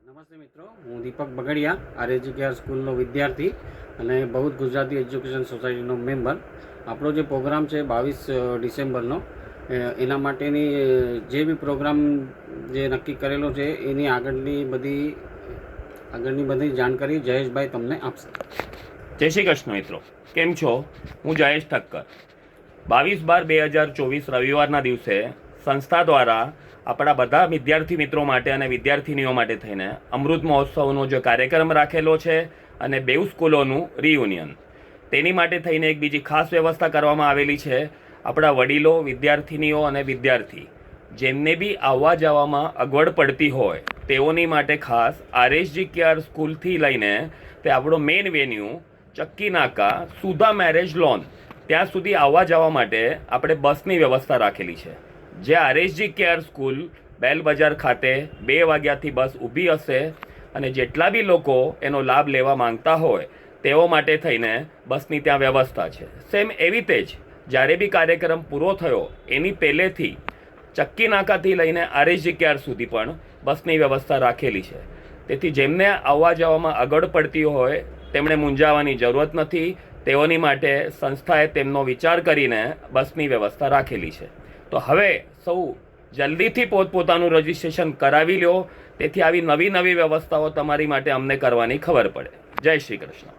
નમસ્તે મિત્રો, હું દીપક બગડિયા, આરએજી કેર સ્કૂલનો વિદ્યાર્થી અને બૌદ્ધ ગુજરાતી એજ્યુકેશન સોસાયટીનો મેમ્બર. આપણો જે પ્રોગ્રામ છે 22 ડિસેમ્બરનો, એના માટેની જે બી પ્રોગ્રામ જે નક્કી કરેલો છે એની આગળની બધી જાણકારી જયેશભાઈ તમને આપશે. જય શ્રી કૃષ્ણ મિત્રો, કેમ છો? હું જયેશ ઠક્કર. 22/12/2024 રવિવારના દિવસે સંસ્થા દ્વારા આપણા બધા વિદ્યાર્થી મિત્રો માટે અને વિદ્યાર્થીનીઓ માટે થઈને અમૃત મહોત્સવનો જે કાર્યક્રમ રાખેલો છે અને બેઉ સ્કૂલોનું રિયુનિયન, તેની માટે થઈને એક બીજી ખાસ વ્યવસ્થા કરવામાં આવેલી છે. આપણા વડીલો, વિદ્યાર્થીનીઓ અને વિદ્યાર્થી જેમને બી આવવા જવામાં અગવડ પડતી હોય તેઓની માટે ખાસ આરએસજી કેર સ્કૂલથી લઈને તે આપણો મેઇન વેન્યુ ચક્કી નાકા સુધા મેરેજ લોન ત્યાં સુધી આવવા જવા માટે આપણે બસની વ્યવસ્થા રાખેલી છે. જે આરએસજી કેર સ્કૂલ બેલ બજાર ખાતે 2 વાગ્યાથી બસ ઊભી હશે અને જેટલા બી લોકો એનો લાભ લેવા માંગતા હોય તેઓ માટે થઈને બસની ત્યાં વ્યવસ્થા છે. સેમ એવી રીતે જ જ્યારે બી કાર્યક્રમ પૂરો થયો એની પહેલેથી ચક્કી નાકાથી લઈને આરએસજી કેર સુધી પણ બસની વ્યવસ્થા રાખેલી છે. તેથી જેમને આવવા જવામાં અગવડ પડતી હોય તેમણે મૂંઝાવાની જરૂરત નથી. તેઓની માટે સંસ્થાએ તેમનો વિચાર કરીને બસની વ્યવસ્થા રાખેલી છે. તો હવે સૌ જલ્દીથી પોતપોતાનું રજિસ્ટ્રેશન કરાવી લો, તેથી આવી નવી વ્યવસ્થાઓ તમારી માટે અમને કરવાની ખબર પડે. જય શ્રી કૃષ્ણ.